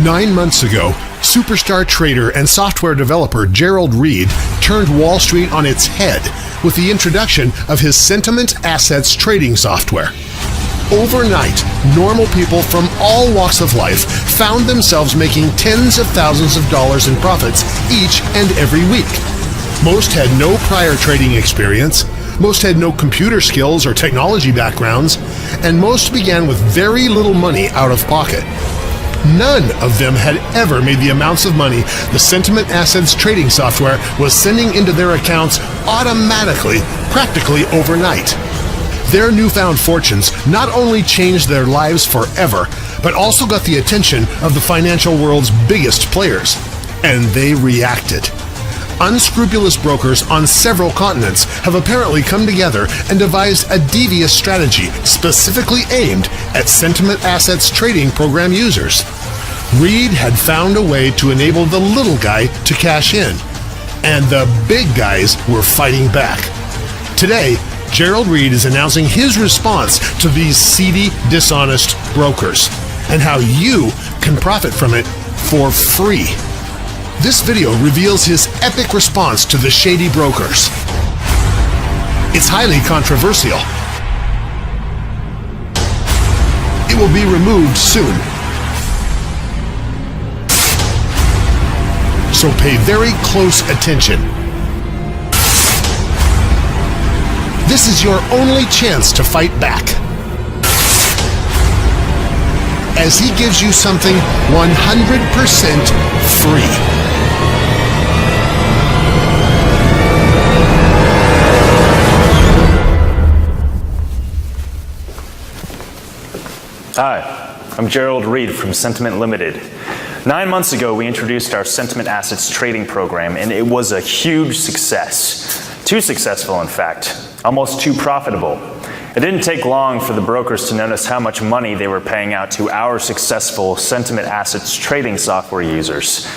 9 months ago, superstar trader and software developer Gerald Reed turned Wall Street on its head with the introduction of his Sentiment Assets trading software. Overnight, normal people from all walks of life found themselves making tens of thousands of dollars in profits each and every week. Most had no prior trading experience, most had no computer skills or technology backgrounds, and most began with very little money out of pocket. None of them had ever made the amounts of money the Sentiment Assets trading software was sending into their accounts automatically, practically overnight. Their newfound fortunes not only changed their lives forever, but also got the attention of the financial world's biggest players. And they reacted. Unscrupulous brokers on several continents have apparently come together and devised a devious strategy specifically aimed at Sentiment Assets trading program users. Reed had found a way to enable the little guy to cash in, and the big guys were fighting back. Today, Gerald Reed is announcing his response to these seedy, dishonest brokers, and how you can profit from it for free. This video reveals his epic response to the shady brokers. It's highly controversial. It will be removed soon. So pay very close attention. This is your only chance to fight back, as he gives you something 100% free. Hi, I'm Gerald Reed from Sentiment Limited. 9 months ago, we introduced our Sentiment Assets trading program, and it was a huge success. Too successful, in fact. Almost too profitable. It didn't take long for the brokers to notice how much money they were paying out to our successful Sentiment Assets trading software users.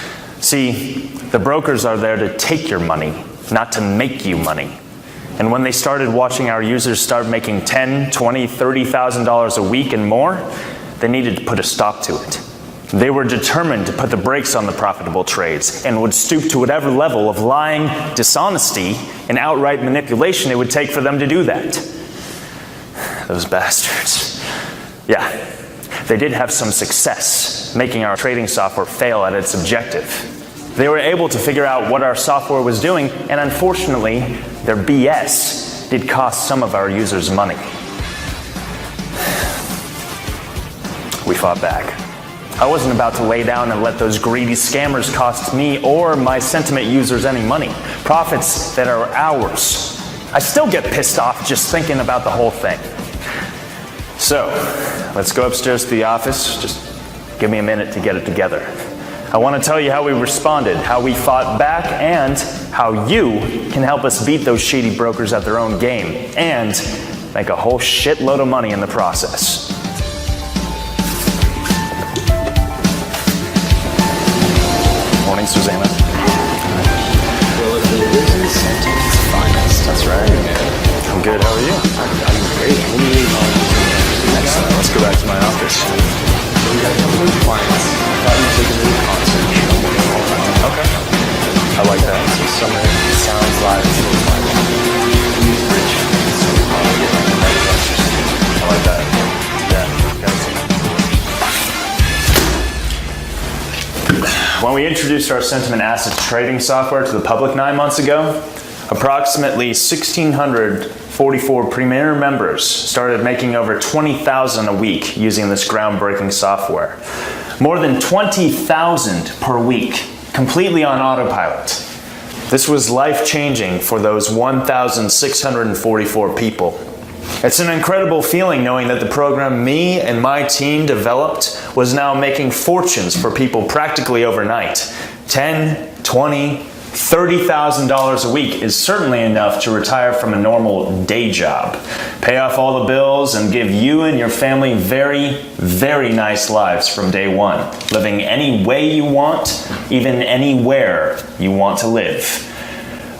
See, the brokers are there to take your money, not to make you money. And when they started watching our users start making $10,000, $20,000, $30,000 a week and more, they needed to put a stop to it. They were determined to put the brakes on the profitable trades and would stoop to whatever level of lying, dishonesty, and outright manipulation it would take for them to do that. Those bastards. Yeah, they did have some success making our trading software fail at its objective. They were able to figure out what our software was doing, and unfortunately, their BS did cost some of our users money. We fought back. I wasn't about to lay down and let those greedy scammers cost me or my Sentiment users any money. Profits that are ours. I still get pissed off just thinking about the whole thing. So, let's go upstairs to the office. Just give me a minute to get it together. I want to tell you how we responded, how we fought back, and how you can help us beat those shady brokers at their own game and make a whole shitload of money in the process. Morning, Susanna. Well, the business Sentiment's finest. That's right. Yeah. I'm good. How are you? I'm great. What do you need? Excellent. Let's go back to my office. So we got a couple new clients. I thought you'd take a new concert. Okay. I like that. So summer sounds live. Feels live. He's rich. So I like that. When we introduced our Sentiment Assets trading software to the public 9 months ago, approximately 1,644 premier members started making over $20,000 a week using this groundbreaking software. More than 20,000 per week, completely on autopilot. This was life-changing for those 1,644 people. It's an incredible feeling knowing that the program me and my team developed was now making fortunes for people practically overnight. $10,000, $20,000, $30,000 a week is certainly enough to retire from a normal day job, pay off all the bills, and give you and your family very, very nice lives from day one, living any way you want, even anywhere you want to live.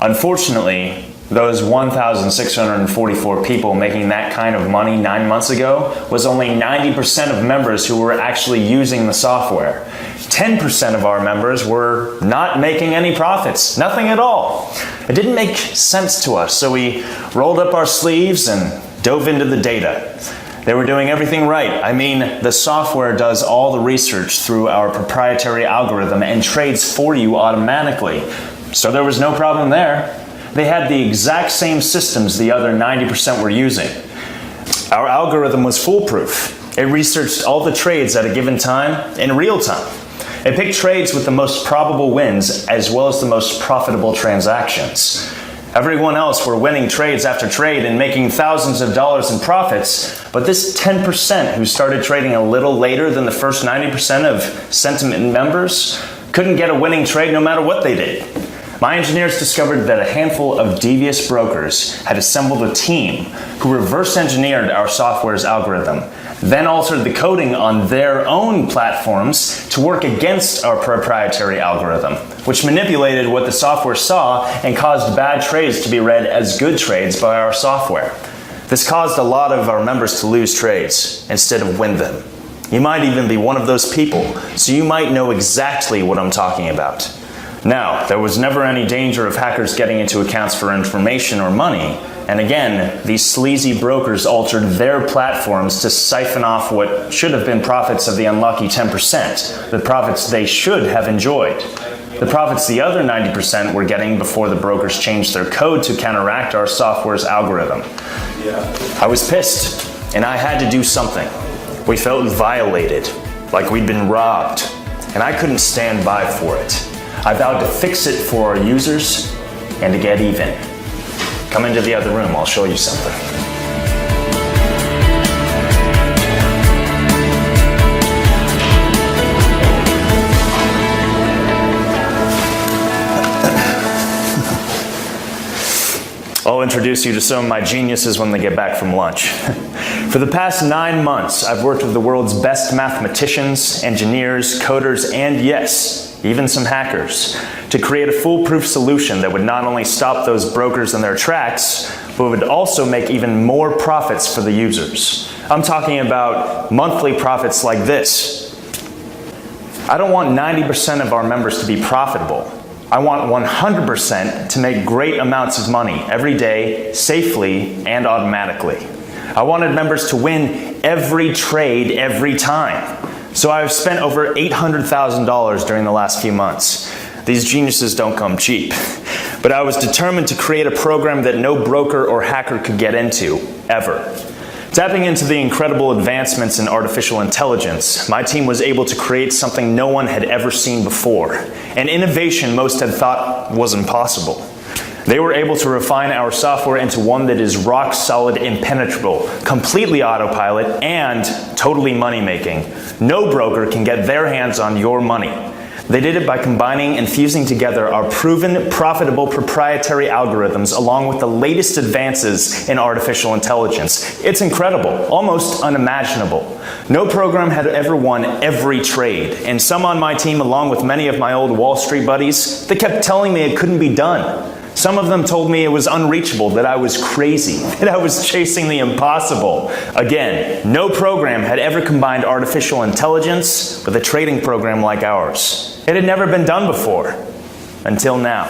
Unfortunately, Those 1,644 people making that kind of money 9 months ago was only 90% of members who were actually using the software. 10% of our members were not making any profits, nothing at all. It didn't make sense to us, so we rolled up our sleeves and dove into the data. They were doing everything right. I mean, the software does all the research through our proprietary algorithm and trades for you automatically. So there was no problem there. They had the exact same systems the other 90% were using. Our algorithm was foolproof. It researched all the trades at a given time in real time. It picked trades with the most probable wins as well as the most profitable transactions. Everyone else were winning trades after trade and making thousands of dollars in profits, but this 10% who started trading a little later than the first 90% of Sentiment members couldn't get a winning trade no matter what they did. My engineers discovered that a handful of devious brokers had assembled a team who reverse engineered our software's algorithm, then altered the coding on their own platforms to work against our proprietary algorithm, which manipulated what the software saw and caused bad trades to be read as good trades by our software. This caused a lot of our members to lose trades instead of win them. You might even be one of those people, so you might know exactly what I'm talking about. Now, there was never any danger of hackers getting into accounts for information or money, and again, these sleazy brokers altered their platforms to siphon off what should have been profits of the unlucky 10%, the profits they should have enjoyed. The profits the other 90% were getting before the brokers changed their code to counteract our software's algorithm. I was pissed, and I had to do something. We felt violated, like we'd been robbed, and I couldn't stand by for it. I vowed to fix it for our users and to get even. Come into the other room, I'll show you something. I'll introduce you to some of my geniuses when they get back from lunch. For the past 9 months, I've worked with the world's best mathematicians, engineers, coders, and yes, even some hackers, to create a foolproof solution that would not only stop those brokers in their tracks, but would also make even more profits for the users. I'm talking about monthly profits like this. I don't want 90% of our members to be profitable. I want 100% to make great amounts of money every day, safely and automatically. I wanted members to win every trade every time. So I've spent over $800,000 during the last few months. These geniuses don't come cheap. But I was determined to create a program that no broker or hacker could get into, ever. Tapping into the incredible advancements in artificial intelligence, my team was able to create something no one had ever seen before, an innovation most had thought was impossible. They were able to refine our software into one that is rock solid, impenetrable, completely autopilot, and totally money-making. No broker can get their hands on your money. They did it by combining and fusing together our proven, profitable proprietary algorithms along with the latest advances in artificial intelligence. It's incredible, almost unimaginable. No program had ever won every trade, and some on my team, along with many of my old Wall Street buddies, they kept telling me it couldn't be done. Some of them told me it was unreachable, that I was crazy, that I was chasing the impossible. Again, no program had ever combined artificial intelligence with a trading program like ours. It had never been done before, until now.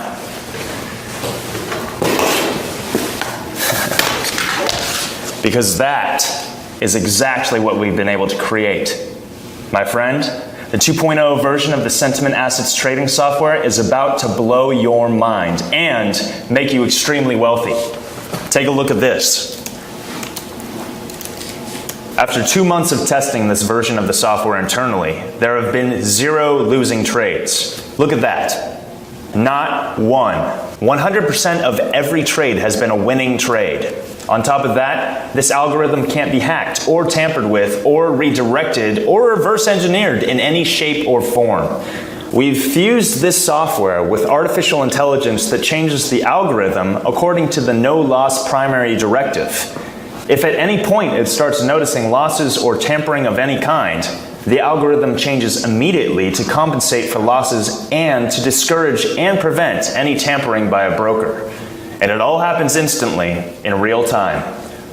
Because that is exactly what we've been able to create. My friend, the 2.0 version of the Sentiment Assets trading software is about to blow your mind and make you extremely wealthy. Take a look at this. After 2 months of testing this version of the software internally, there have been 0 losing trades. Look at that. Not one. 100% of every trade has been a winning trade. On top of that, this algorithm can't be hacked or tampered with or redirected or reverse engineered in any shape or form. We've fused this software with artificial intelligence that changes the algorithm according to the no-loss primary directive. If at any point it starts noticing losses or tampering of any kind, the algorithm changes immediately to compensate for losses and to discourage and prevent any tampering by a broker. And it all happens instantly, in real time.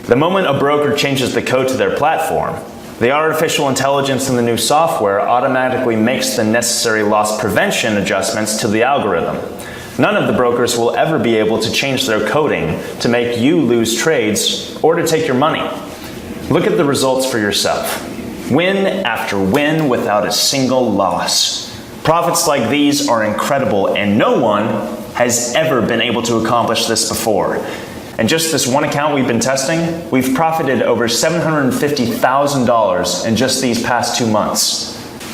The moment a broker changes the code to their platform, the artificial intelligence in the new software automatically makes the necessary loss prevention adjustments to the algorithm. None of the brokers will ever be able to change their coding to make you lose trades or to take your money. Look at the results for yourself. Win after win without a single loss. Profits like these are incredible, and no one has ever been able to accomplish this before. And just this one account we've been testing, we've profited over $750,000 in just these past 2 months.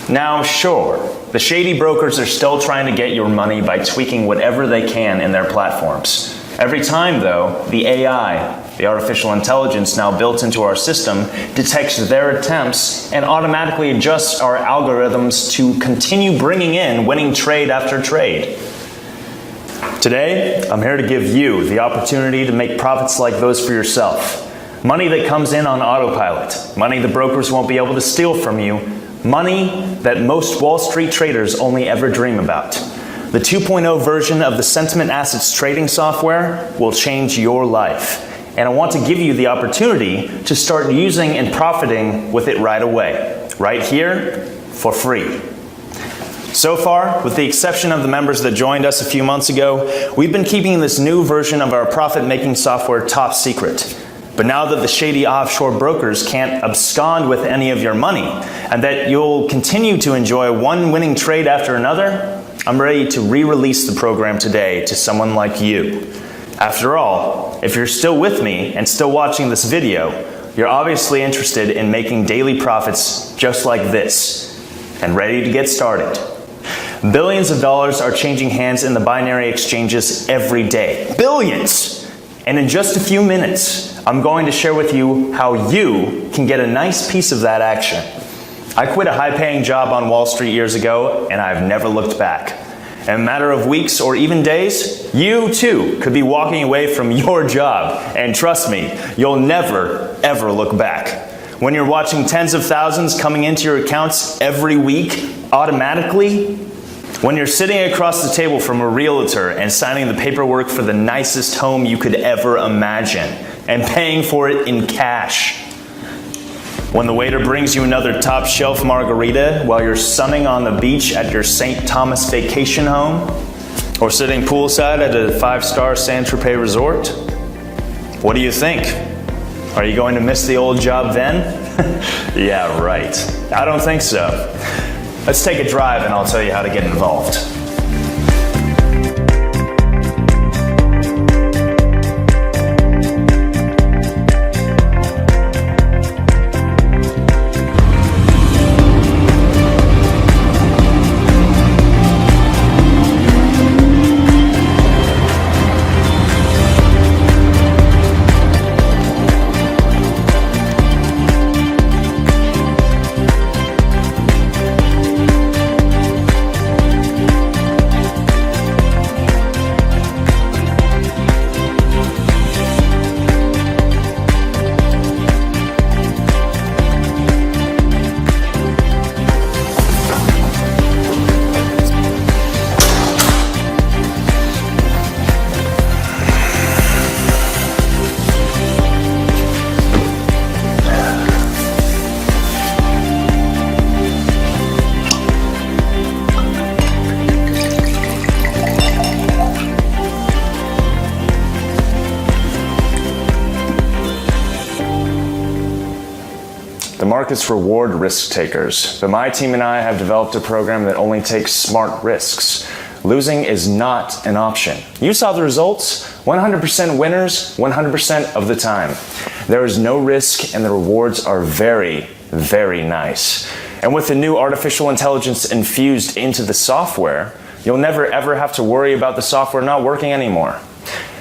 Now, sure, the shady brokers are still trying to get your money by tweaking whatever they can in their platforms. Every time, though, the AI, the artificial intelligence now built into our system, detects their attempts and automatically adjusts our algorithms to continue bringing in winning trade after trade. Today, I'm here to give you the opportunity to make profits like those for yourself. Money that comes in on autopilot, money the brokers won't be able to steal from you, money that most Wall Street traders only ever dream about. The 2.0 version of the Sentiment Assets trading software will change your life. And I want to give you the opportunity to start using and profiting with it right away, right here, for free. So far, with the exception of the members that joined us a few months ago, we've been keeping this new version of our profit-making software top secret. But now that the shady offshore brokers can't abscond with any of your money, and that you'll continue to enjoy one winning trade after another, I'm ready to re-release the program today to someone like you. After all, if you're still with me and still watching this video, you're obviously interested in making daily profits just like this, and ready to get started. Billions of dollars are changing hands in the binary exchanges every day. Billions! And in just a few minutes, I'm going to share with you how you can get a nice piece of that action. I quit a high-paying job on Wall Street years ago, and I've never looked back. In a matter of weeks or even days, you too could be walking away from your job, and trust me, you'll never, ever look back. When you're watching tens of thousands coming into your accounts every week, automatically, when you're sitting across the table from a realtor and signing the paperwork for the nicest home you could ever imagine, and paying for it in cash. When the waiter brings you another top shelf margarita while you're sunning on the beach at your St. Thomas vacation home, or sitting poolside at a 5-star Saint-Tropez resort. What do you think? Are you going to miss the old job then? Yeah, right. I don't think so. Let's take a drive and I'll tell you how to get involved. The markets reward risk takers, but my team and I have developed a program that only takes smart risks. Losing is not an option. You saw the results. 100% winners 100% of the time. There is no risk and the rewards are very, very nice. And with the new artificial intelligence infused into the software, you'll never ever have to worry about the software not working anymore.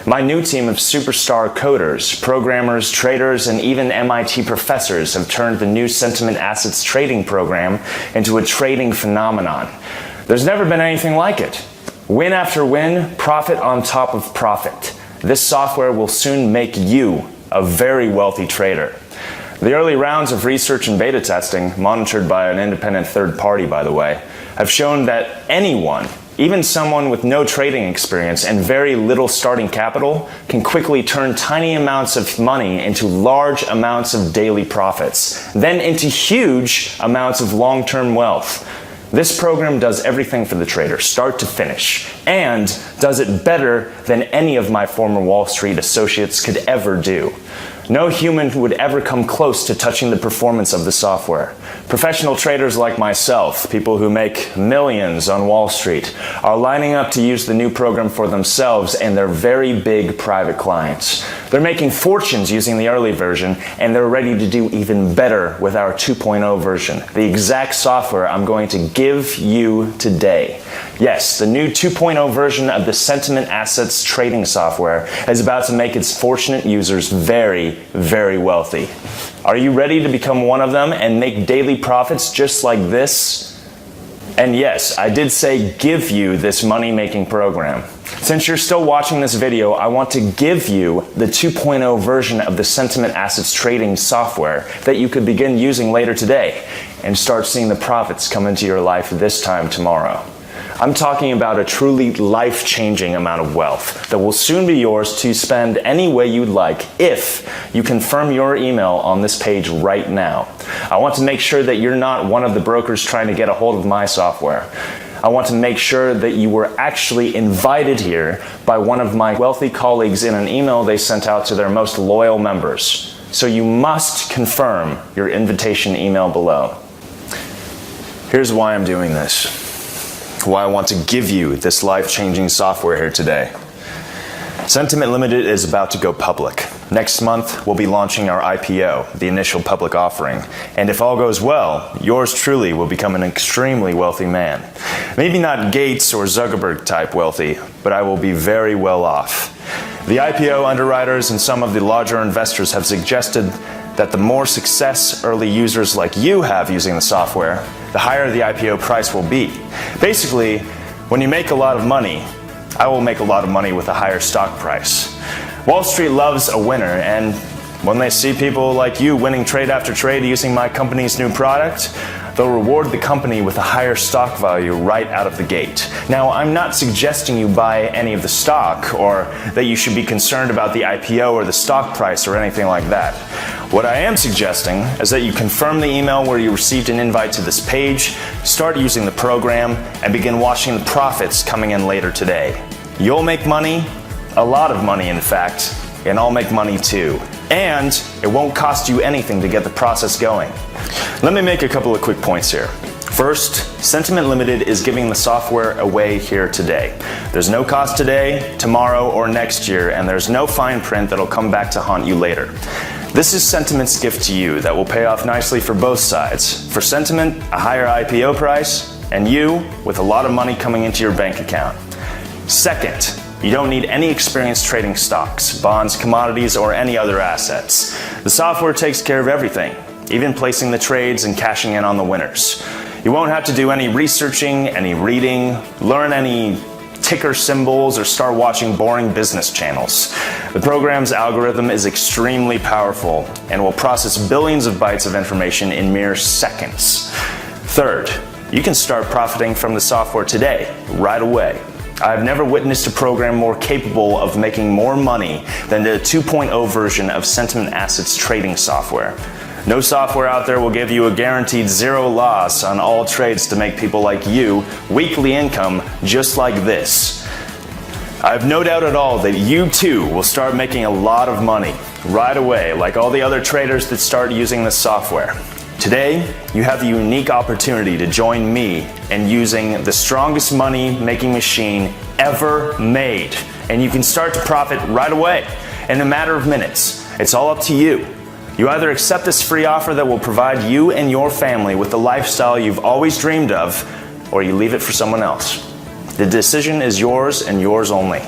My new team of superstar coders, programmers, traders, and even MIT professors have turned the new Sentiment Assets trading program into a trading phenomenon. There's never been anything like it. Win after win, profit on top of profit. This software will soon make you a very wealthy trader. The early rounds of research and beta testing, monitored by an independent third party by the way, have shown that anyone Even someone with no trading experience and very little starting capital can quickly turn tiny amounts of money into large amounts of daily profits, then into huge amounts of long-term wealth. This program does everything for the trader, start to finish, and does it better than any of my former Wall Street associates could ever do. No human would ever come close to touching the performance of the software. Professional traders like myself, people who make millions on Wall Street, are lining up to use the new program for themselves and their very big private clients. They're making fortunes using the early version, and they're ready to do even better with our 2.0 version, the exact software I'm going to give you today. Yes, the new 2.0 version of the Sentiment Assets trading software is about to make its fortunate users very, very wealthy. Are you ready to become one of them and make daily profits just like this? And yes, I did say give you this money-making program. Since you're still watching this video, I want to give you the 2.0 version of the Sentiment Assets trading software that you could begin using later today and start seeing the profits come into your life this time tomorrow. I'm talking about a truly life-changing amount of wealth that will soon be yours to spend any way you'd like if you confirm your email on this page right now. I want to make sure that you're not one of the brokers trying to get a hold of my software. I want to make sure that you were actually invited here by one of my wealthy colleagues in an email they sent out to their most loyal members. So you must confirm your invitation email below. Here's why I'm doing this. Why I want to give you this life-changing software here today. Sentiment Limited is about to go public. Next month, we'll be launching our IPO, the initial public offering. And if all goes well, yours truly will become an extremely wealthy man. Maybe not Gates or Zuckerberg type wealthy, but I will be very well off. The IPO underwriters and some of the larger investors have suggested that the more success early users like you have using the software, the higher the IPO price will be. Basically, when you make a lot of money, I will make a lot of money with a higher stock price. Wall Street loves a winner, and when they see people like you winning trade after trade using my company's new product, they'll reward the company with a higher stock value right out of the gate. Now, I'm not suggesting you buy any of the stock or that you should be concerned about the IPO or the stock price or anything like that. What I am suggesting is that you confirm the email where you received an invite to this page, start using the program, and begin watching the profits coming in later today. You'll make money, a lot of money in fact, and I'll make money too. And it won't cost you anything to get the process going. Let me make a couple of quick points here. First, Sentiment Limited is giving the software away here today. There's no cost today, tomorrow, or next year, and there's no fine print that'll come back to haunt you later. This is Sentiment's gift to you that will pay off nicely for both sides. For Sentiment, a higher IPO price, and you with a lot of money coming into your bank account. Second, you don't need any experience trading stocks, bonds, commodities, or any other assets. The software takes care of everything, even placing the trades and cashing in on the winners. You won't have to do any researching, any reading, learn any ticker symbols, or start watching boring business channels. The program's algorithm is extremely powerful and will process billions of bytes of information in mere seconds. Third, you can start profiting from the software today, right away. I've never witnessed a program more capable of making more money than the 2.0 version of Sentiment Assets trading software. No software out there will give you a guaranteed zero loss on all trades to make people like you weekly income just like this. I have no doubt at all that you too will start making a lot of money right away, like all the other traders that start using this software. Today, you have the unique opportunity to join me in using the strongest money-making machine ever made. And you can start to profit right away in a matter of minutes. It's all up to you. You either accept this free offer that will provide you and your family with the lifestyle you've always dreamed of, or you leave it for someone else. The decision is yours and yours only.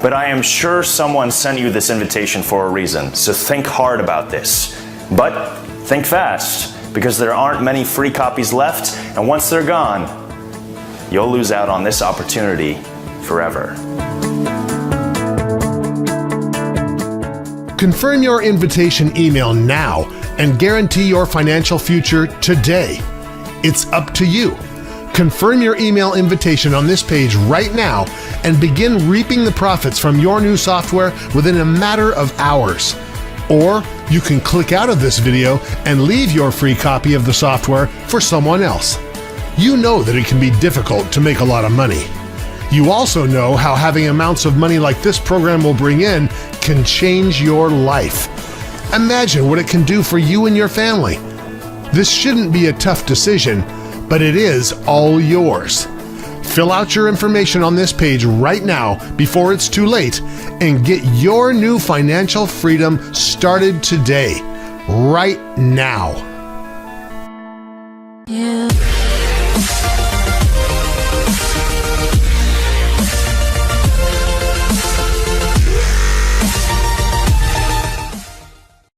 But I am sure someone sent you this invitation for a reason, so think hard about this. But think fast, because there aren't many free copies left, and once they're gone, you'll lose out on this opportunity forever. Confirm your invitation email now and guarantee your financial future today. It's up to you. Confirm your email invitation on this page right now and begin reaping the profits from your new software within a matter of hours. Or you can click out of this video and leave your free copy of the software for someone else. You know that it can be difficult to make a lot of money. You also know how having amounts of money like this program will bring in can change your life. Imagine what it can do for you and your family. This shouldn't be a tough decision, but it is all yours. Fill out your information on this page right now before it's too late and get your new financial freedom started today, right now. Yeah.